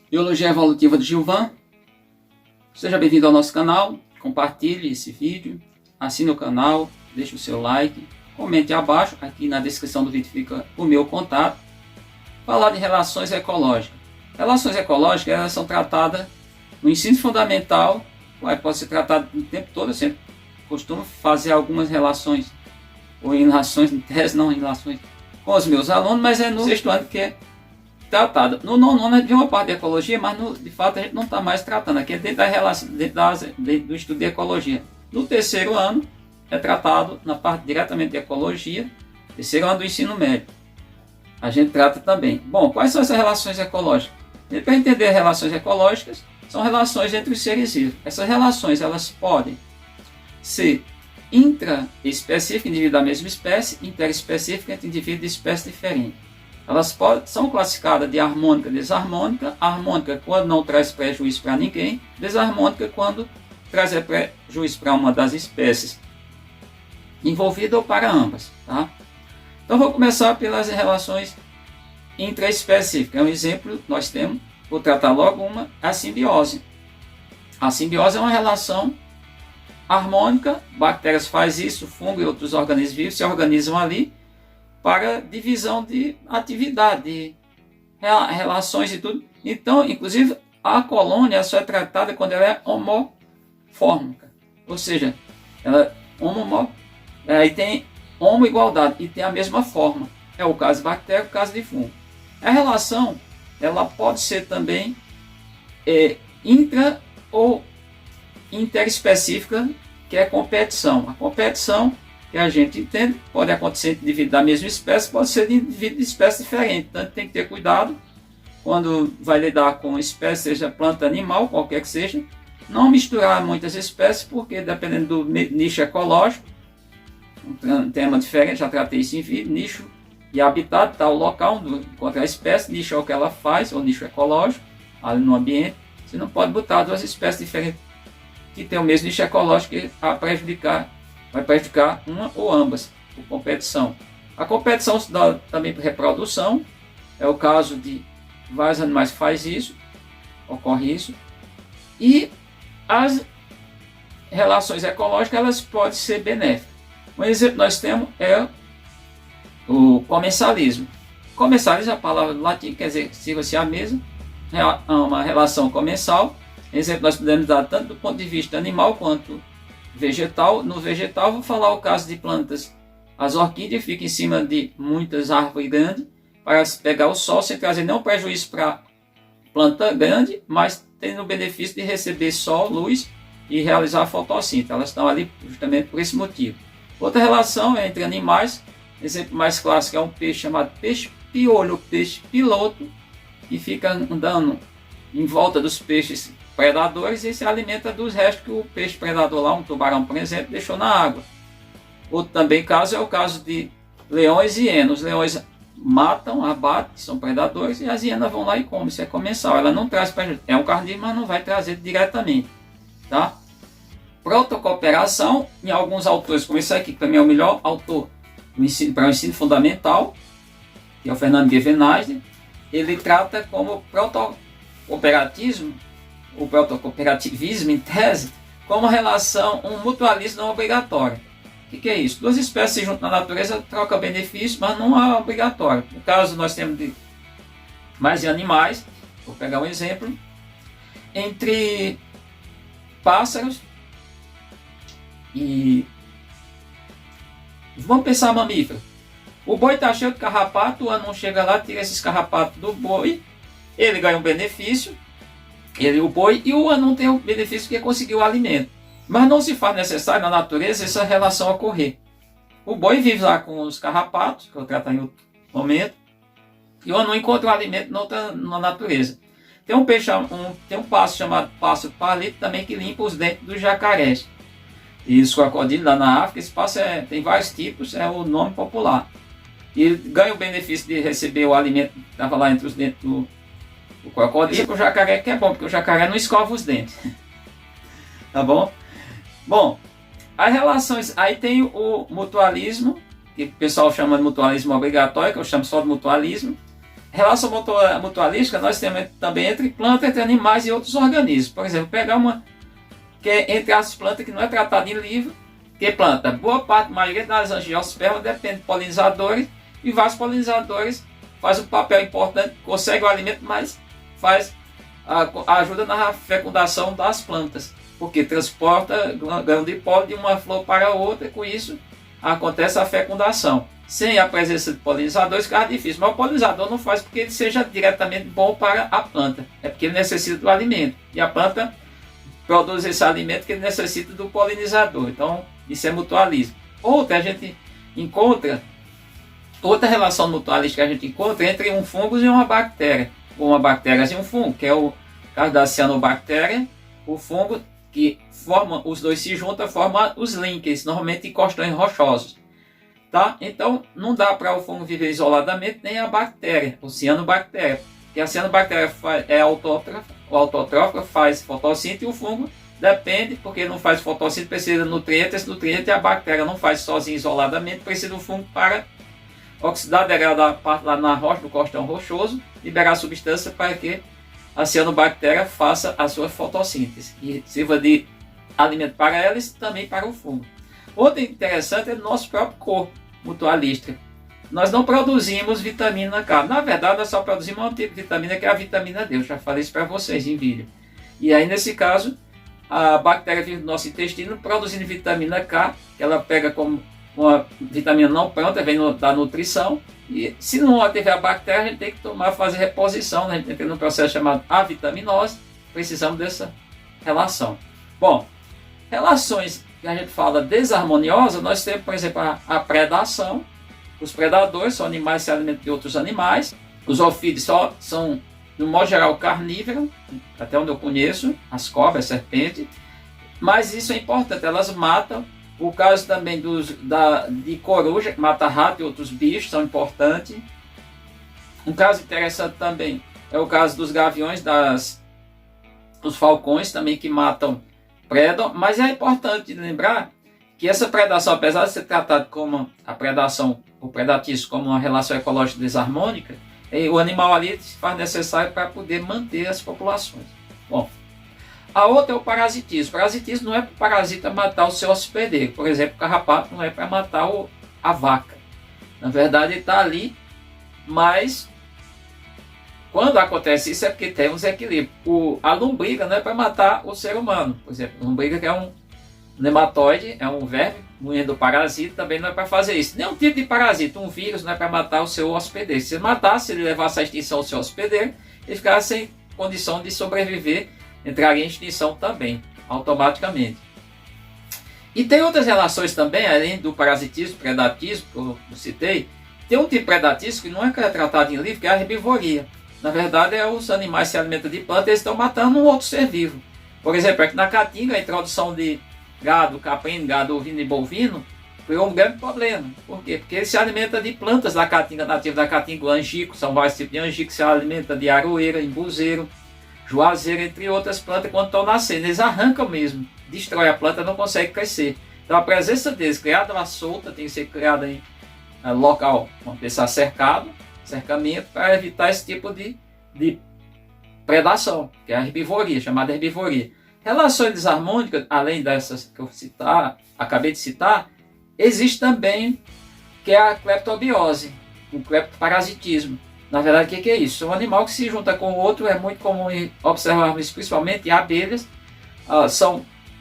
Biologia Evolutiva do Gilvan. Seja bem-vindo ao nosso canal, compartilhe esse vídeo, assine o canal, deixe o seu like, comente abaixo, aqui na descrição do vídeo fica o meu contato. Falar de relações ecológicas. Relações ecológicas elas são tratadas no ensino fundamental, pode ser tratado o tempo todo, eu sempre costumo fazer algumas relações, ou em relações em tese, não em relações com os meus alunos, mas é no sexto ano que é tratada. No nono ano de uma parte de ecologia, mas de fato a gente não está mais tratando, aqui é dentro da relação, dentro do estudo de ecologia. No terceiro ano é tratado na parte diretamente de ecologia, terceiro ano do ensino médio. A gente trata também. Bom, quais são essas relações ecológicas? Para entender relações ecológicas, são relações entre os seres vivos. Essas relações elas podem ser intraespecíficas, indivíduos da mesma espécie, interespecíficas entre indivíduos de espécie diferente. Elas são classificadas de harmônica e desarmônica. Harmônica quando não traz prejuízo para ninguém, desarmônica quando traz prejuízo para uma das espécies envolvida ou para ambas. Tá? Então vou começar pelas relações intraespecíficas. Um exemplo nós temos, vou tratar logo uma, a simbiose. A simbiose é uma relação harmônica, bactérias faz isso, fungo e outros organismos vivos se organizam ali para divisão de atividade, de relações e tudo. Então, inclusive, a colônia só é tratada quando ela é homofórmica, ou seja, ela aí tem homoigualdade e tem a mesma forma. É o caso de bactéria, o caso de fungo. A relação ela pode ser também intra ou interespecífica, que é competição. A competição que a gente entende pode acontecer entre indivíduos da mesma espécie, pode ser de indivíduos de espécie diferente. Então tem que ter cuidado quando vai lidar com espécie, seja planta, animal, qualquer que seja, não misturar muitas espécies, porque dependendo do nicho ecológico, um tema diferente, já tratei isso em vídeo, nicho e habitat, está o local onde encontra a espécie, nicho é o que ela faz, ou nicho ecológico, ali no ambiente. Você não pode botar duas espécies diferentes que tem o mesmo nicho ecológico que vai prejudicar uma ou ambas por competição. A competição se dá também por reprodução, é o caso de vários animais que faz isso, ocorre isso. E as relações ecológicas elas podem ser benéficas. Um exemplo que nós temos é o comensalismo. Comensalismo, a palavra do latim quer dizer sirva-se à mesa, é uma relação comensal. Exemplo nós podemos dar tanto do ponto de vista animal quanto vegetal. No vegetal, vou falar o caso de plantas. As orquídeas ficam em cima de muitas árvores grandes para pegar o sol sem trazer nenhum prejuízo para a planta grande, mas tendo o benefício de receber sol, luz e realizar a fotossíntese. Elas estão ali justamente por esse motivo. Outra relação é entre animais. Exemplo mais clássico é um peixe chamado peixe piolho, peixe piloto, que fica andando em volta dos peixes predadores e se alimenta dos restos que o peixe predador lá, um tubarão por exemplo, deixou na água. Outro também caso é o caso de leões e hienas. Os leões matam, abatem, são predadores, e as hienas vão lá e comem, isso é comensal. Ela não traz prejuízo, é um carnívoro, mas não vai trazer diretamente. Tá? Protocooperação, em alguns autores, como esse aqui, que também é o melhor autor para o ensino fundamental, que é o Fernando Gevenazzi, ele trata como protocooperativismo, o protocooperativismo em tese, como relação, um mutualismo não obrigatório. O que é isso? Duas espécies se juntam na natureza, trocam benefícios, mas não é obrigatório. No caso, nós temos mais de animais, vou pegar um exemplo, entre pássaros e vamos pensar mamífero. O boi está cheio de carrapato, o anão chega lá, tira esses carrapatos do boi, ele ganha um benefício, o boi, e o anão tem o benefício que conseguiu o alimento. Mas não se faz necessário na natureza essa relação ocorrer. O boi vive lá com os carrapatos, que eu trato em outro momento, e o anão encontra o alimento na natureza. Tem um peixe, tem um pássaro chamado pássaro palito também que limpa os dentes dos jacarés. E os crocodilos lá na África, esse pássaro tem vários tipos, é o nome popular. E ele ganha o benefício de receber o alimento que estava lá entre os dentes do crocodilo. E o jacaré que é bom, porque o jacaré não escova os dentes. Tá bom? Bom, as relações, aí tem o mutualismo, que o pessoal chama de mutualismo obrigatório, que eu chamo só de mutualismo. Relação mutualística nós temos também entre plantas, entre animais e outros organismos. Por exemplo, pegar uma que é entre as plantas que não é tratada em livro, que planta, boa parte, a maioria das angiospermas depende de polinizadores, e vários polinizadores fazem um papel importante, conseguem o alimento, mas ajuda na fecundação das plantas, porque transporta grão de pólen de uma flor para outra, e com isso acontece a fecundação. Sem a presença de polinizadores fica difícil, mas o polinizador não faz porque ele seja diretamente bom para a planta, é porque ele necessita do alimento, e a planta produz esse alimento que ele necessita do polinizador. Então isso é mutualismo. Outra relação mutualística que a gente encontra entre um fungo e uma bactéria, ou uma bactéria e um fungo, que é o caso da cianobactéria, o fungo que forma, os dois se juntam, formam os líquens, normalmente em costões rochosos. Tá? Então não dá para o fungo viver isoladamente, nem a bactéria, o cianobactéria, porque a cianobactéria é autotrófica, faz fotossíntese, e o fungo depende, porque não faz fotossíntese, precisa de nutrientes, esse nutriente a bactéria não faz sozinha isoladamente, precisa do fungo para oxidar, degradar a parte lá na rocha, do costão rochoso, liberar a substância para que a cianobactéria faça a sua fotossíntese e sirva de alimento para ela e também para o fungo. Outro interessante é o nosso próprio corpo mutualista. Nós não produzimos vitamina K. Na verdade, nós só produzimos um tipo de vitamina, que é a vitamina D. Eu já falei isso para vocês em vídeo. E aí, nesse caso, a bactéria vive no nosso intestino produzindo vitamina K, que ela pega como uma vitamina não pronta, vem da nutrição. E se não tiver a bactéria, a gente tem que fazer reposição, né? A gente tem um processo chamado avitaminose. Precisamos dessa relação. Bom, relações que a gente fala desarmoniosas, nós temos, por exemplo, a predação. Os predadores são animais que se alimentam de outros animais. Os ofídeos são, no modo geral, carnívoros, até onde eu conheço, as cobras, as serpentes. Mas isso é importante, elas matam. O caso também de coruja, que mata rato e outros bichos, são importantes. Um caso interessante também é o caso dos gaviões, dos falcões também, que predam. Mas é importante lembrar que essa predação, apesar de ser tratada como a predação, o predatismo, como uma relação ecológica desarmônica, o animal ali se faz necessário para poder manter as populações. Bom, a outra é o parasitismo. O parasitismo não é para o parasita matar o seu hospedeiro. Por exemplo, o carrapato não é para matar a vaca. Na verdade, ele está ali, mas quando acontece isso é porque temos equilíbrio. A lombriga não é para matar o ser humano. Por exemplo, a lombriga, que é um nematóide, é um verme, moendo parasita, também não é para fazer isso. Nenhum tipo de parasita, um vírus, não é para matar o seu hospedeiro. Se ele matasse, se ele levasse à extinção o seu hospedeiro, ele ficasse sem condição de sobreviver, entraria em extinção também, automaticamente. E tem outras relações também, além do parasitismo, predatismo, que eu citei. Tem um tipo de predatismo que não é tratado em livro, que é a herbivoria. Na verdade, os animais se alimentam de plantas e eles estão matando um outro ser vivo. Por exemplo, aqui na Caatinga, a introdução de gado caprino, gado ovino e bovino foi um grande problema. Por quê? Porque ele se alimenta de plantas da Caatinga, nativa da Caatinga, o angico, são vários tipos de angico, se alimenta de aroeira, embuzeiro, juazeiro, entre outras plantas. Quando estão nascendo, eles arrancam mesmo, destrói a planta, não consegue crescer. Então a presença deles, criada lá solta, tem que ser criada em local, vamos pensar, cercamento, para evitar esse tipo de predação, que é a herbivoria, chamada herbivoria. Relações desarmônicas, além dessas que eu acabei de citar, existe também, que é a cleptobiose, o cleptoparasitismo. Na verdade, o que é isso? Um animal que se junta com o outro, é muito comum observarmos isso, principalmente em abelhas.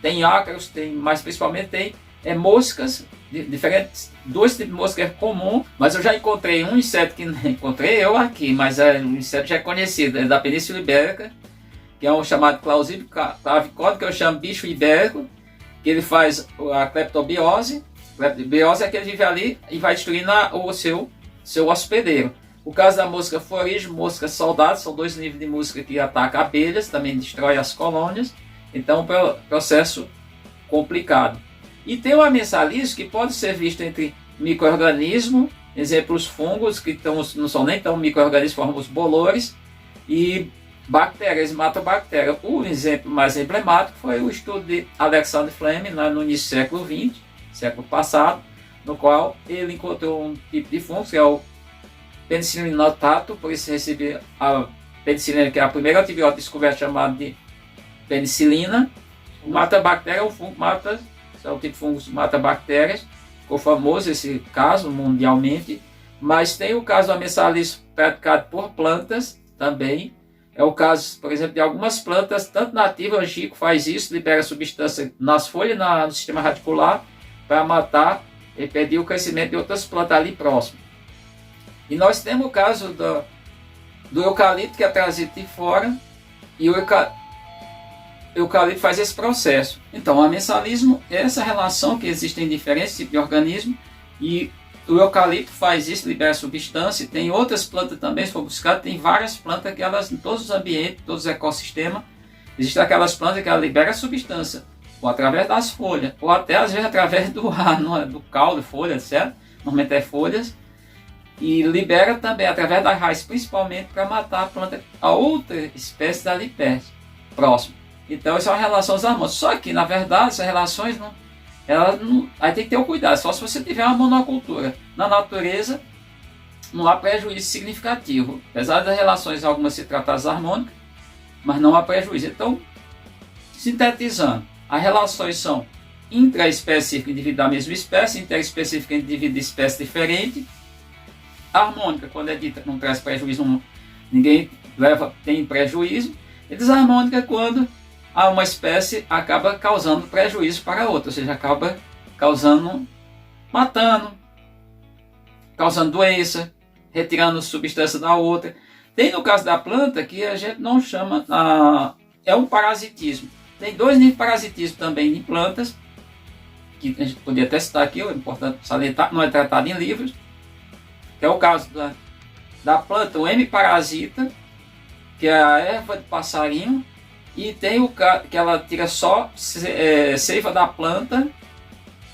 Tem ácaros, mas principalmente tem moscas diferentes. Dois tipos de mosca é comum, mas eu já encontrei um inseto que não encontrei eu aqui, mas um inseto já é conhecido, é da Península Ibérica, que é um chamado Clausídeo clavicórdio, que eu chamo bicho ibérico, que ele faz a cleptobiose. Cleptobiose é que ele vive ali e vai destruindo o seu hospedeiro. O caso da mosca florígeo, mosca soldado, são dois níveis de mosca que atacam abelhas, também destrói as colônias. Então é um processo complicado. E tem o amensalismo, que pode ser visto entre micro-organismos, exemplo, os fungos, que não são nem tão micro-organismos, formam os bolores, e bactérias, matam bactérias. O exemplo mais emblemático foi o estudo de Alexander Fleming, no início do século XX, século passado, no qual ele encontrou um tipo de fungo, que é o penicilina notato, por isso recebi a penicilina, que é a primeira antibiótico descoberto chamado de penicilina. Mata bactéria, o fungo mata, é o tipo de fungo que mata bactérias. Ficou famoso esse caso mundialmente. Mas tem o caso do amensalismo praticado por plantas também. É o caso, por exemplo, de algumas plantas, tanto nativas, o angico faz isso, libera substância nas folhas, no sistema radicular, para matar e impedir o crescimento de outras plantas ali próximo. E nós temos o caso do eucalipto, que é trazido de fora, e o eucalipto faz esse processo. Então, o amensalismo é essa relação que existem diferentes tipos de organismos, e o eucalipto faz isso, libera substância. E tem outras plantas também, se for buscar, tem várias plantas que elas, em todos os ambientes, todos os ecossistemas, existem aquelas plantas que elas liberam substância, ou através das folhas, ou até às vezes através do ar, do caule, folhas, certo? Normalmente é folhas. E libera também através das raízes, principalmente para matar a planta, a outra espécie dali perto, próximo. Então, isso é uma relação harmônica. Só que, na verdade, essas relações aí tem que ter o cuidado. Só se você tiver uma monocultura. Na natureza, não há prejuízo significativo. Apesar das relações algumas se tratarem harmônicas, mas não há prejuízo. Então, sintetizando, as relações são intraespecíficas em indivíduo da mesma espécie, interespecíficas em indivíduo de espécie diferente. Harmônica, quando é dita, não traz prejuízo, ninguém tem prejuízo. E desarmônica, quando uma espécie acaba causando prejuízo para a outra, ou seja, acaba matando, causando doença, retirando substância da outra. Tem no caso da planta que a gente não chama, é um parasitismo. Tem dois níveis de parasitismo também em plantas, que a gente poderia até citar aqui, é importante salientar, não é tratado em livros, que é o caso da planta, o hemiparasita, que é a erva de passarinho, e tem o que ela tira só seiva da planta,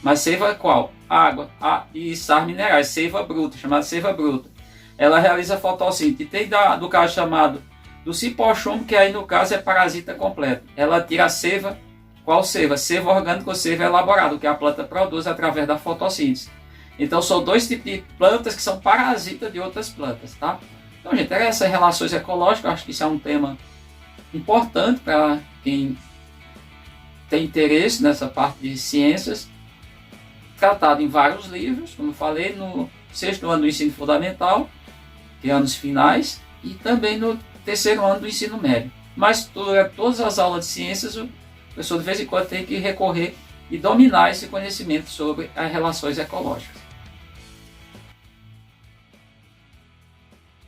mas seiva qual? Água e sais minerais, seiva bruta, chamada seiva bruta. Ela realiza fotossíntese. E tem do caso chamado do cipochumbo, que aí no caso é parasita completo. Ela tira a seiva, qual seiva? Seiva orgânica ou seiva elaborada, que a planta produz através da fotossíntese. Então são dois tipos de plantas que são parasitas de outras plantas, tá? Então, gente, essas relações ecológicas, acho que isso é um tema importante para quem tem interesse nessa parte de ciências, tratado em vários livros, como eu falei, no 6º ano do ensino fundamental, que é anos finais, e também no 3º ano do ensino médio. Mas todas as aulas de ciências, o professor de vez em quando tem que recorrer e dominar esse conhecimento sobre as relações ecológicas.